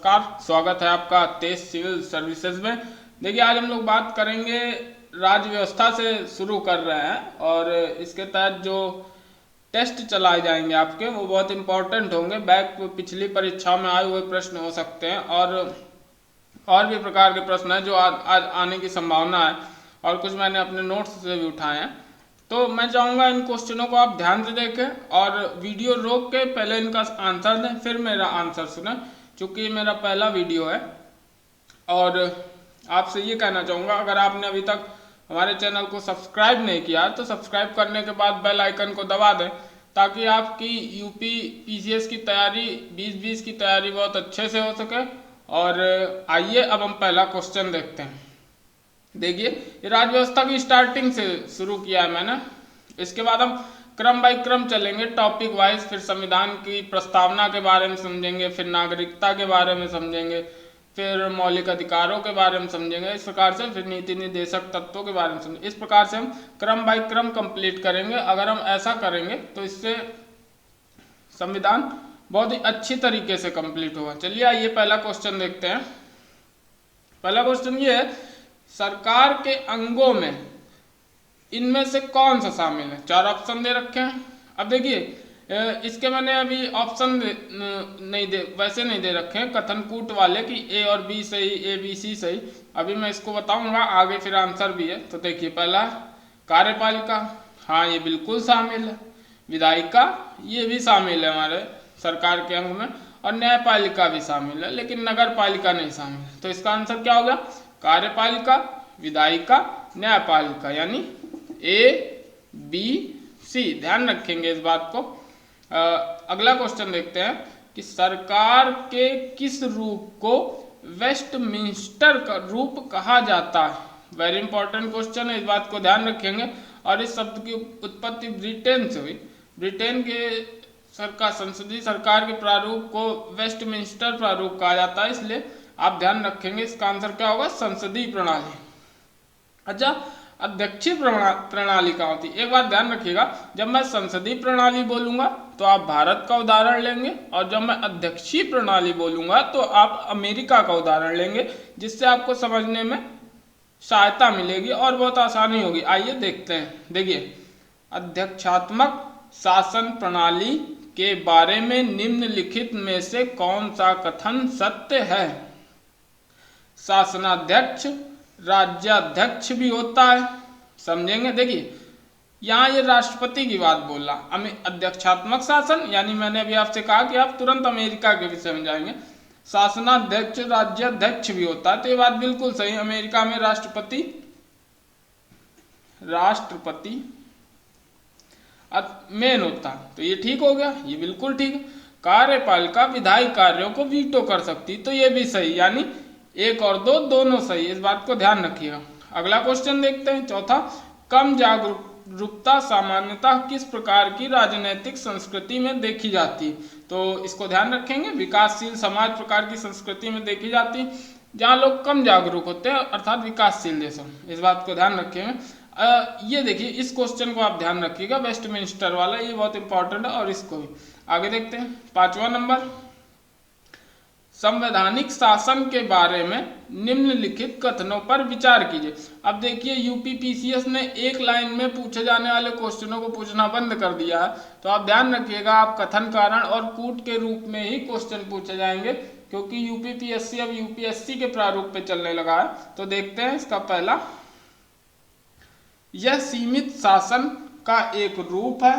नमस्कार, स्वागत है आपका तेज सिविल सर्विसेज में। देखिए, आज हम लोग बात करेंगे राज्य व्यवस्था से शुरू कर रहे हैं और इसके तहत जो टेस्ट चलाए जाएंगे आपके वो बहुत इंपॉर्टेंट होंगे। बैक पिछली परीक्षाओं में आए हुए प्रश्न हो सकते हैं और भी प्रकार के प्रश्न हैं जो आज आने की संभावना है और कुछ मैंने अपने नोट्स से भी उठाए हैं। तो मैं चाहूँगा इन क्वेश्चनों को आप ध्यान से देखें और वीडियो रोक के पहले इनका आंसर दें, फिर मेरा आंसर सुनें, क्योंकि मेरा पहला वीडियो है। और आपसे ये कहना चाहूँगा, अगर आपने अभी तक हमारे चैनल को सब्सक्राइब नहीं किया तो सब्सक्राइब करने के बाद बेल आइकन को दबा दें, ताकि आपकी यूपी पीसीएस की तैयारी 2020 की तैयारी बहुत अच्छे से हो सके। और आइए अब हम पहला क्वेश्चन देखते हैं। देखिए, ये राज्य व्यवस्था की स्टार्टिंग से शुरू किया है मैंने। इसके बाद हम क्रम बाय क्रम चलेंगे, टॉपिक वाइज। फिर संविधान की प्रस्तावना के बारे में समझेंगे, फिर नागरिकता के बारे में समझेंगे, फिर मौलिक अधिकारों के बारे में समझेंगे। इस प्रकार से फिर नीति निर्देशक तत्वों के बारे में समझेंगे। इस प्रकार से हम क्रम बाय क्रम कंप्लीट करेंगे। अगर हम ऐसा करेंगे तो इससे संविधान बहुत ही अच्छी तरीके से कंप्लीट होगा। चलिए आइए पहला क्वेश्चन देखते हैं। पहला क्वेश्चन ये है, सरकार के अंगों में इनमें से कौन सा शामिल है? 4 ऑप्शन दे रखे हैं। अब देखिए, इसके मैंने अभी ऑप्शन वैसे नहीं दे रखे हैं कथनकूट वाले कि ए और बी सही, ए बी सी सही। अभी मैं इसको बताऊंगा आगे, फिर आंसर भी है। तो देखिए, पहला कार्यपालिका, हाँ ये बिल्कुल शामिल है। विधायिका, ये भी शामिल है हमारे सरकार के अंग में। और न्यायपालिका भी शामिल है, लेकिन नगर पालिका नहीं शामिल है। तो इसका आंसर क्या होगा? कार्यपालिका, विधायिका, न्यायपालिका, यानी ए बी सी। ध्यान रखेंगे इस बात को। अगला क्वेश्चन देखते हैं कि सरकार के किस रूप को वेस्टमिंस्टर का रूप कहा जाता है? वेरी इंपॉर्टेंट क्वेश्चन है, इस बात को ध्यान रखेंगे। और इस शब्द की उत्पत्ति ब्रिटेन से हुई। ब्रिटेन के सरकार, संसदीय सरकार के प्रारूप को वेस्टमिंस्टर प्रारूप कहा जाता है, इसलिए आप ध्यान रखेंगे। इसका आंसर क्या होगा? संसदीय प्रणाली। अच्छा, अध्यक्षीय प्रणाली क्या होती है? एक बात ध्यान रखिएगा, जब मैं संसदीय प्रणाली बोलूंगा तो आप भारत का उदाहरण लेंगे, और जब मैं अध्यक्षीय प्रणाली बोलूंगा तो आप अमेरिका का उदाहरण लेंगे, जिससे आपको समझने में सहायता मिलेगी और बहुत आसानी होगी। आइए देखते हैं। देखिए, अध्यक्षात्मक शासन प्रणाली के बारे में निम्नलिखित में से कौन सा कथन सत्य है? शासनाध्यक्ष राज्याध्यक्ष भी होता है, समझेंगे। देखिए, यहाँ ये राष्ट्रपति की बात बोल रहा। अध्यक्षात्मक शासन, यानी मैंने अभी आपसे कहा कि आप तुरंत अमेरिका के विषय में जाएंगे। शासनाध्यक्ष राज्याध्यक्ष भी होता है, तो ये बात बिल्कुल सही। अमेरिका में राष्ट्रपति मेन होता है, तो ये ठीक हो गया, ये बिल्कुल ठीक है। कार्यपालिका विधायी कार्यों को वीटो कर सकती, तो ये भी सही, यानी 1 और 2 दोनों सही। इस बात को ध्यान रखिएगा। अगला क्वेश्चन देखते हैं, चौथा। कम जागरूकता सामान्यतः किस प्रकार की राजनीतिक संस्कृति में देखी जाती है? तो इसको ध्यान रखेंगे। विकासशील समाज प्रकार की संस्कृति में देखी जाती है, जहाँ लोग कम जागरूक होते हैं, अर्थात विकासशील देशों। इस बात को ध्यान रखेंगे। ये देखिए, इस क्वेश्चन को आप ध्यान रखिएगा, वेस्टमिंस्टर वाला, ये बहुत इंपॉर्टेंट है। और इसको भी आगे देखते हैं। 5वां नंबर, संवैधानिक शासन के बारे में निम्नलिखित कथनों पर विचार कीजिए। अब देखिए, यूपी पीसीएस ने एक लाइन में पूछे जाने वाले क्वेश्चनों को पूछना बंद कर दिया है, तो आप ध्यान रखिएगा, आप कथन, कारण और कूट के रूप में ही क्वेश्चन पूछे जाएंगे, क्योंकि यूपीपीएससी अब यूपीएससी के प्रारूप पे चलने लगा है। तो देखते हैं इसका पहला, यह सीमित शासन का एक रूप है।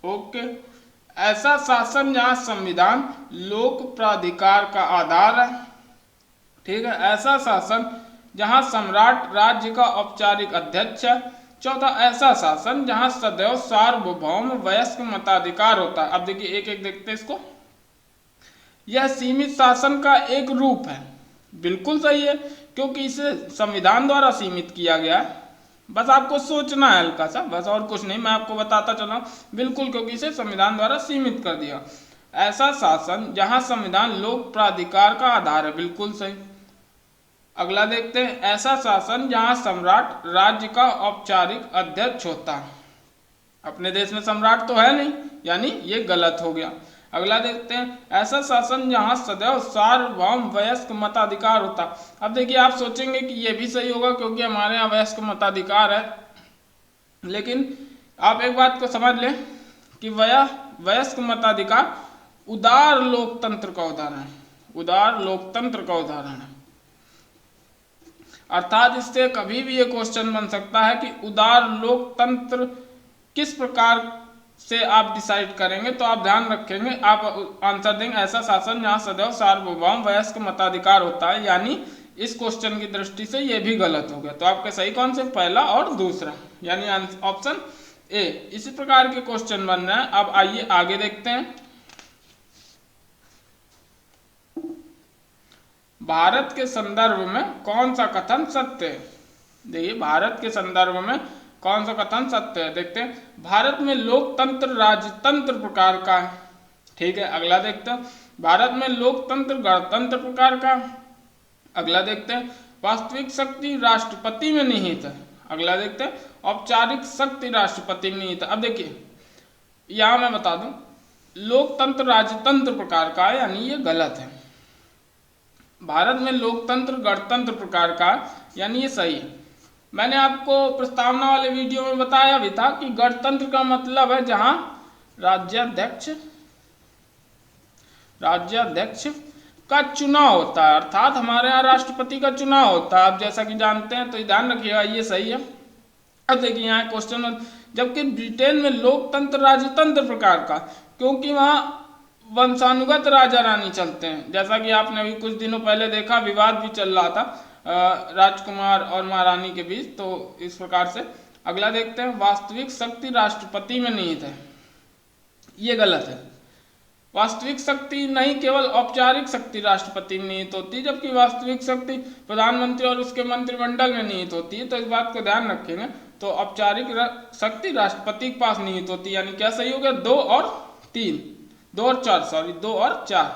ओके, ऐसा शासन जहां संविधान लोक प्राधिकार का आधार है। ठीक है, ऐसा शासन जहां सम्राट राज्य का औपचारिक अध्यक्ष है। चौथा, ऐसा शासन जहां सदैव सार्वभौम वयस्क मताधिकार होता है। अब देखिए, एक एक देखते हैं इसको। यह सीमित शासन का एक रूप है, बिल्कुल सही है, क्योंकि इसे संविधान द्वारा सीमित किया गया है। बस आपको सोचना है हल्का सा, बस, और कुछ नहीं, मैं आपको बताता चला बिल्कुल, क्योंकि इसे संविधान द्वारा सीमित कर दिया। ऐसा शासन जहां संविधान लोक प्राधिकार का आधार है, बिल्कुल सही। अगला देखते हैं, ऐसा शासन जहां सम्राट राज्य का औपचारिक अध्यक्ष होता है। अपने देश में सम्राट तो है नहीं, यानी ये गलत हो गया। अगला देखते हैं, ऐसा शासन जहां सदैव सार्वभौम वयस्क मताधिकार होता। अब देखिए आप सोचेंगे कि ये भी सही होगा क्योंकि हमारे यहाँ वयस्क मताधिकार है, लेकिन आप एक बात को समझ लें कि वयस्क मताधिकार उदार लोकतंत्र का उदाहरण है, उदार लोकतंत्र का उदाहरण है। अर्थात इससे कभी भी ये क्वेश्चन बन सकता है कि उदार लोकतंत्र किस प्रकार से आप डिसाइड करेंगे, तो आप ध्यान रखेंगे, आप आंसर देंगे ऐसा शासन जहां सदैव सार्वभौम वयस्क मताधिकार होता है, यानी इस क्वेश्चन की दृष्टि से ये भी गलत हो गया। तो आपके सही कौन से, पहला और दूसरा, यानी ऑप्शन ए। इसी प्रकार के क्वेश्चन बन रहे हैं। अब आइए आगे देखते हैं। भारत के संदर्भ में कौन सा कथन सत्य है? देखिए भारत के संदर्भ में कौन सा कथन सत्य है, देखते हैं। भारत में लोकतंत्र राजतंत्र प्रकार का है, ठीक है। अगला देखते हैं, भारत में लोकतंत्र गणतंत्र प्रकार का। अगला देखते हैं, वास्तविक शक्ति राष्ट्रपति में निहित है। अगला देखते हैं, औपचारिक शक्ति राष्ट्रपति में निहित है। अब देखिए यहां मैं बता दूं, लोकतंत्र राजतंत्र प्रकार का है, यानी ये गलत है। भारत में लोकतंत्र गणतंत्र प्रकार का, यानी ये सही है। मैंने आपको प्रस्तावना वाले वीडियो में बताया भी था कि गणतंत्र का मतलब है जहां राज्याध्यक्ष का चुनाव होता है, अर्थात हमारे यहाँ राष्ट्रपति का चुनाव होता है। आप जैसा कि जानते हैं, तो ध्यान रखिएगा ये सही है। अब देखिए यहाँ क्वेश्चन, जबकि ब्रिटेन में लोकतंत्र राजतंत्र प्रकार का, क्योंकि वहां वंशानुगत राजा रानी चलते हैं। जैसा कि आपने अभी कुछ दिनों पहले देखा, विवाद भी चल रहा था राजकुमार और महारानी के बीच, तो इस प्रकार से। अगला देखते हैं, वास्तविक शक्ति राष्ट्रपति में निहित है, ये गलत है। वास्तविक शक्ति नहीं, केवल औपचारिक शक्ति राष्ट्रपति में निहित होती है, जबकि वास्तविक शक्ति प्रधानमंत्री और उसके मंत्रिमंडल में निहित होती है। तो इस बात को ध्यान रखेंगे। तो औपचारिक शक्ति राष्ट्रपति के पास निहित होती है, यानी क्या सही हो गया, 2 और 3, 2 और 4, सॉरी 2 और 4,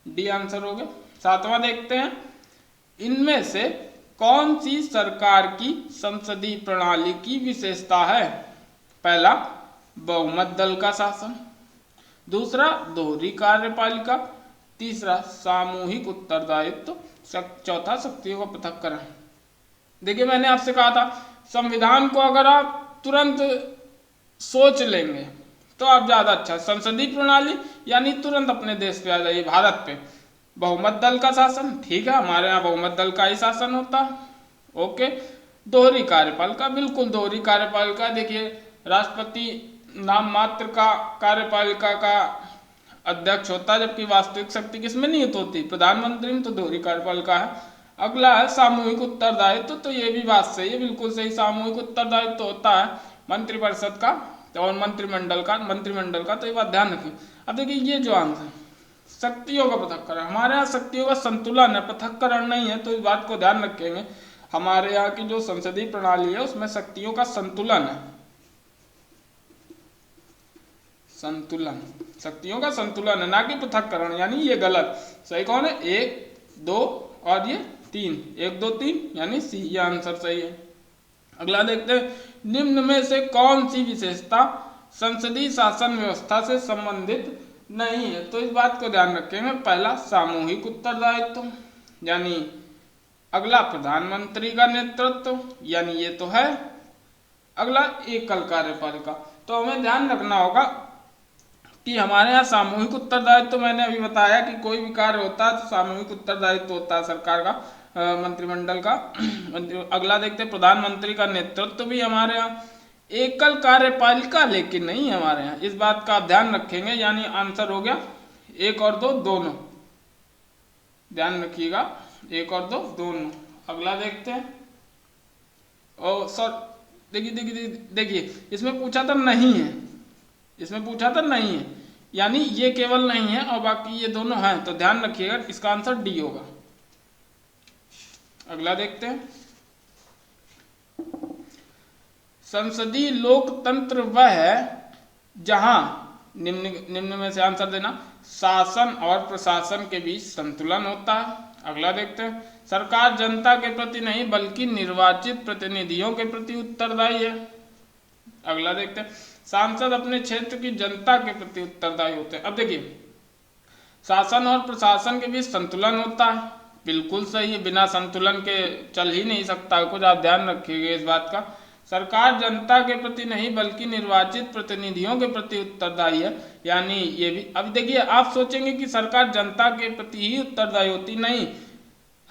डी आंसर हो गया। 7वां देखते हैं, इनमें से कौन सी सरकार की संसदीय प्रणाली की विशेषता है? पहला, बहुमत दल का शासन। दूसरा, दोहरी कार्यपालिका। तीसरा, सामूहिक उत्तरदायित्व। चौथा, शक्तियों का पृथक्करण। देखिए मैंने आपसे कहा था, संविधान को अगर आप तुरंत सोच लेंगे तो आप ज्यादा अच्छा। संसदीय प्रणाली यानी तुरंत अपने देश पे आ जाइए, भारत पे। बहुमत दल का शासन, ठीक है, हमारे यहाँ बहुमत दल का ही शासन होता है, ओके। दोहरी कार्यपालिका, बिल्कुल दोहरी कार्यपालिका। देखिए राष्ट्रपति नाम मात्र का कार्यपालिका का अध्यक्ष होता है, जबकि वास्तविक शक्ति किसमें निहित होती है, प्रधानमंत्री में, तो दोहरी कार्यपालिका है। अगला है सामूहिक उत्तरदायित्व, तो ये भी बात सही है, बिल्कुल सही। सामूहिक उत्तरदायित्व होता है मंत्रिपरिषद का और मंत्रिमंडल का, तो ये बात ध्यान रखिए। अब देखिए ये जो आंसर, शक्तियों का पृथक्करण, हमारे यहाँ शक्तियों का संतुलन है, पृथक्करण नहीं है, तो इस बात को ध्यान रखेंगे। हमारे यहाँ की जो संसदीय प्रणाली है उसमें शक्तियों का संतुलन है, संतुलन, शक्तियों का संतुलन है, ना कि पृथक्करण, यानी ये गलत। सही कौन है, 1, 2 और ये 3, 1, 2, 3, यानी सी, ये आंसर सही है। अगला देखते हैं, निम्न में से कौन सी विशेषता संसदीय शासन व्यवस्था से संबंधित नहीं है? तो इस बात को ध्यान रखेंगे। पहला, सामूहिक उत्तरदायित्व, यानी अगला प्रधानमंत्री का नेतृत्व, यानी ये तो है। अगला एकल कार्यपालिका, तो हमें ध्यान रखना होगा कि हमारे यहाँ सामूहिक उत्तरदायित्व, तो मैंने अभी बताया कि कोई भी कार्य होता है तो सामूहिक उत्तरदायित्व होता है सरकार का, मंत्रिमंडल का। अगला देखते हैं, प्रधानमंत्री का नेतृत्व भी हमारे यहाँ। एकल कार्यपालिका लेकिन नहीं है हमारे यहाँ, इस बात का आप ध्यान रखेंगे, यानी आंसर हो गया 1 और 2 दोनों, ध्यान रखिएगा, 1 और 2 दोनों। अगला देखते हैं, और सर देखिए इसमें पूछा था नहीं है, इसमें पूछा था नहीं है, यानी ये केवल नहीं है और बाकी ये दोनों हैं, तो ध्यान रखिएगा, इसका आंसर डी होगा। अगला देखते हैं, संसदीय लोकतंत्र वह है जहां निम्न में से आंसर देना, शासन और प्रशासन के बीच संतुलन होता है। अगला देखते हैं, सरकार जनता के प्रति नहीं बल्कि निर्वाचित प्रतिनिधियों के प्रति उत्तरदायी है। अगला देखते हैं, सांसद अपने क्षेत्र की जनता के प्रति उत्तरदायी होते हैं। अब देखिए, शासन और प्रशासन के बीच संतुलन होता है, बिल्कुल सही है, बिना संतुलन के चल ही नहीं सकता कुछ, आप ध्यान रखिएगा इस बात का। सरकार जनता के प्रति नहीं बल्कि निर्वाचित प्रतिनिधियों के प्रति उत्तरदायी है, यानी ये भी। अब देखिए, आप सोचेंगे कि सरकार जनता के प्रति ही उत्तरदायी होती, नहीं,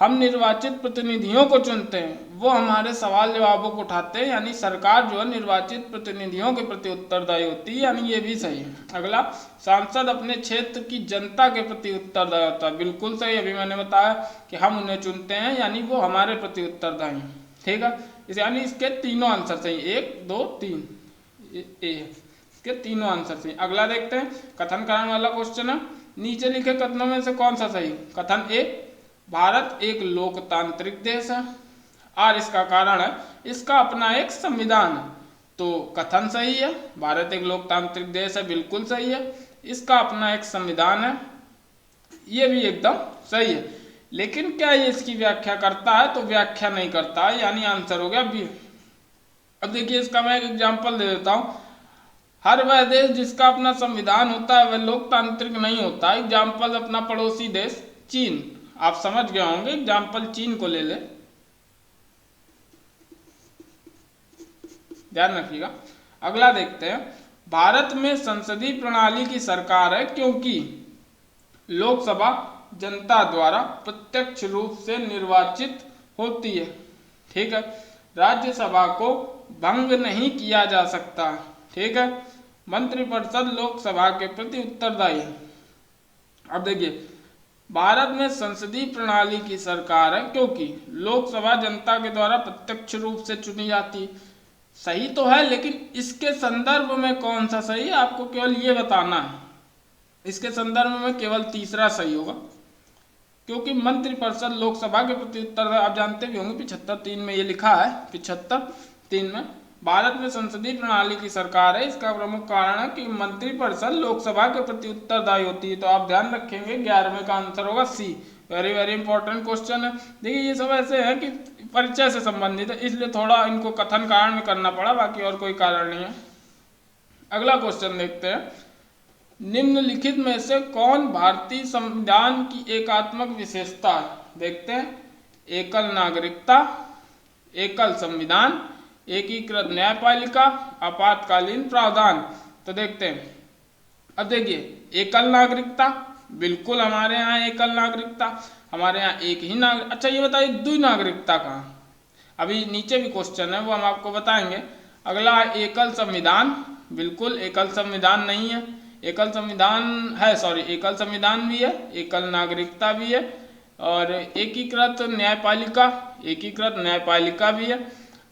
हम निर्वाचित प्रतिनिधियों को चुनते हैं, वो हमारे सवाल जवाबों को उठाते हैं, यानी सरकार जो है निर्वाचित प्रतिनिधियों के प्रति उत्तरदायी होती है, यानी ये भी सही है। अगला, सांसद अपने क्षेत्र की जनता के प्रति उत्तरदायी होता है, बिल्कुल सही। अभी मैंने बताया कि हम उन्हें चुनते हैं, यानी वो हमारे प्रति उत्तरदायी हैं, ठीक है। यानी इसके तीनों आंसर सही, 1 2 3 इसके तीनों आंसर सही। अगला देखते हैं, कथन कारण वाला क्वेश्चन है। नीचे लिखे कथनों में से कौन सा सही? कथन ए, भारत एक लोकतांत्रिक देश है, और इसका कारण है इसका अपना एक संविधान है, तो कथन सही है। भारत एक लोकतांत्रिक देश है, बिल्कुल सही है। इसका अपना एक संविधान है, ये भी एकदम सही है। लेकिन क्या ये इसकी व्याख्या करता है? तो व्याख्या नहीं करता है, यानी आंसर हो गया बी। अब देखिए, इसका मैं एक एग्जांपल दे देता हूं। हर वह देश जिसका अपना संविधान होता है वह लोकतांत्रिक नहीं होता। एग्जाम्पल अपना पड़ोसी देश चीन, आप समझ गए होंगे, एग्जाम्पल चीन को ले ले, ध्यान रखिएगा। अगला देखते हैं, भारत में संसदीय प्रणाली की सरकार है क्योंकि लोकसभा जनता द्वारा प्रत्यक्ष रूप से निर्वाचित होती है, ठीक है। राज्यसभा को भंग नहीं किया जा सकता, ठीक है। मंत्रिपरिषद लोकसभा के प्रति उत्तरदायी है। अब देखिए, भारत में संसदीय प्रणाली की सरकार है क्योंकि लोकसभा जनता के द्वारा प्रत्यक्ष रूप से चुनी जाती है, सही तो है, लेकिन इसके संदर्भ में कौन सा सही है आपको केवल ये बताना है। इसके संदर्भ में केवल तीसरा सही होगा, क्योंकि मंत्रिपरिषद लोकसभा के प्रति उत्तरदायी, आप जानते भी होंगे 75(3) में ये लिखा है, 75(3) में भारत में संसदीय प्रणाली की सरकार है। इसका प्रमुख कारण है कि मंत्रिपरिषद लोकसभा के प्रति उत्तरदायी होती है, तो आप ध्यान रखेंगे 11वें का आंसर होगा सी। वेरी वेरी इंपॉर्टेंट क्वेश्चन है। देखिए, ये सब ऐसे है कि परिचय से संबंधित है, इसलिए थोड़ा इनको कथन कारण में करना पड़ा, बाकी और कोई कारण नहीं है। अगला क्वेश्चन देखते हैं, निम्नलिखित में से कौन भारतीय संविधान की एकात्मक विशेषता है? देखते हैं, एकल नागरिकता, एकल संविधान, एकीकृत न्यायपालिका, आपातकालीन प्रावधान। तो देखते हैं, अब देखिए, एकल नागरिकता, बिल्कुल हमारे यहाँ एकल नागरिकता, हमारे यहाँ एक ही नागरिक। अच्छा ये बताइए, द्वि नागरिकता कहाँ? अभी नीचे भी क्वेश्चन है, वो हम आपको बताएंगे। अगला एकल संविधान, बिल्कुल एकल संविधान नहीं है, एकल संविधान है, सॉरी, एकल संविधान भी है, एकल नागरिकता भी है, और एकीकृत न्यायपालिका, एकीकृत न्यायपालिका भी है।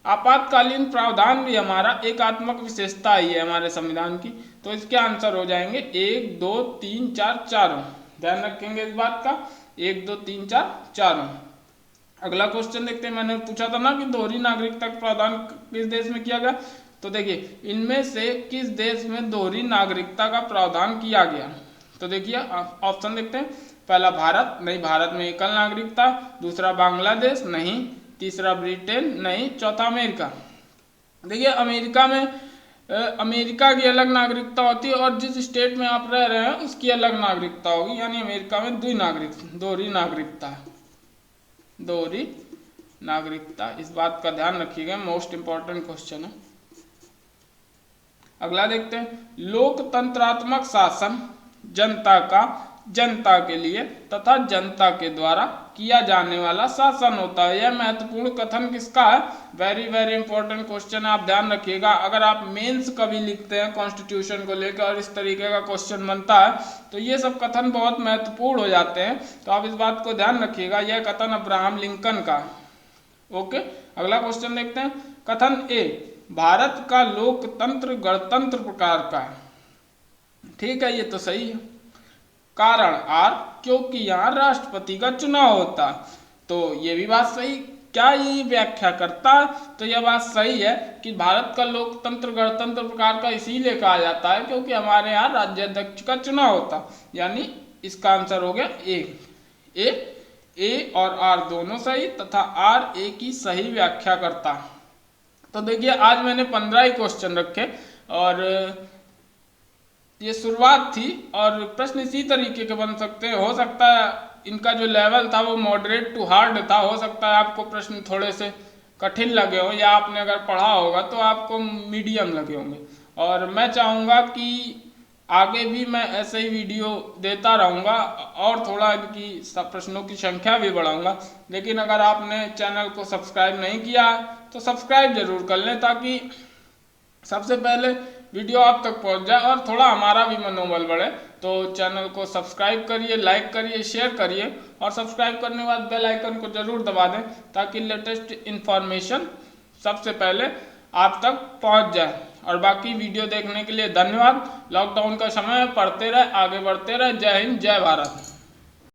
आपातकालीन प्रावधान भी हमारा एकात्मक विशेषता ही है हमारे संविधान की, तो इसके आंसर हो जाएंगे 1 2 3 4 4। ध्यान रखेंगे इस बात का, 1 2 3 4 4। अगला क्वेश्चन देखते हैं, मैंने पूछा था ना कि दोहरी नागरिकता का प्रावधान किस देश में किया गया, तो देखिए, इनमें से किस देश में दोहरी नागरिकता का प्रावधान किया गया? तो देखिए, ऑप्शन देखते हैं, पहला भारत, नहीं, भारत में एकल नागरिकता, दूसरा बांग्लादेश, नहीं, तीसरा ब्रिटेन, नहीं, चौथा अमेरिका। देखिए, अमेरिका में अमेरिका की अलग नागरिकता होती है और जिस स्टेट में आप रह रहे हैं उसकी अलग नागरिकता होगी, यानी अमेरिका में दोहरी नागरिकता, दोहरी नागरिकता, इस बात का ध्यान रखिएगा, मोस्ट इंपॉर्टेंट क्वेश्चन है। अगला देखते हैं, लोकतंत्रात्मक शासन जनता के लिए तथा जनता के द्वारा किया जाने वाला शासन होता है। यह महत्वपूर्ण कथन किसका है? वेरी वेरी इंपॉर्टेंट क्वेश्चन है, आप ध्यान रखिएगा। अगर आप मेंस कभी लिखते हैं कॉन्स्टिट्यूशन को लेकर और इस तरीके का क्वेश्चन बनता है तो ये सब कथन बहुत महत्वपूर्ण हो जाते हैं, तो आप इस बात को ध्यान रखिएगा। यह कथन अब्राहम लिंकन का। ओके, अगला क्वेश्चन देखते हैं, कथन ए, भारत का लोकतंत्र गणतंत्र प्रकार का है। ठीक है, ये तो सही है। कारण आर, क्योंकि यहाँ राष्ट्रपति का चुनाव होता है, तो ये भी बात सही। क्या ये व्याख्या करता है? तो यह बात सही है कि भारत का लोकतंत्र गणतंत्र प्रकार का इसीलिए कहा जाता है क्योंकि हमारे यहाँ राज्याध्यक्ष का चुनाव होता, यानी इसका आंसर हो गया ए और आर दोनों सही तथा आर ए की सही व्याख्या करता है। तो देखिए, आज मैंने 15 ही क्वेश्चन रखे, और ये शुरुआत थी और प्रश्न इसी तरीके के बन सकते हैं। हो सकता है इनका जो लेवल था वो मॉडरेट टू हार्ड था, हो सकता है आपको प्रश्न थोड़े से कठिन लगे हो, या आपने अगर पढ़ा होगा तो आपको मीडियम लगे होंगे। और मैं चाहूँगा कि आगे भी मैं ऐसे ही वीडियो देता रहूँगा और थोड़ा इनकी प्रश्नों की संख्या भी बढ़ाऊँगा। लेकिन अगर आपने चैनल को सब्सक्राइब नहीं किया तो सब्सक्राइब जरूर कर लें, ताकि सबसे पहले वीडियो आप तक पहुंच जाए और थोड़ा हमारा भी मनोबल बढ़े। तो चैनल को सब्सक्राइब करिए, लाइक करिए, शेयर करिए, और सब्सक्राइब करने के बाद बेल आइकन को जरूर दबा दें ताकि लेटेस्ट इन्फॉर्मेशन सबसे पहले आप तक पहुंच जाए। और बाकी वीडियो देखने के लिए धन्यवाद। लॉकडाउन का समय है, पढ़ते रहे, आगे बढ़ते रहे। जय हिंद, जय भारत।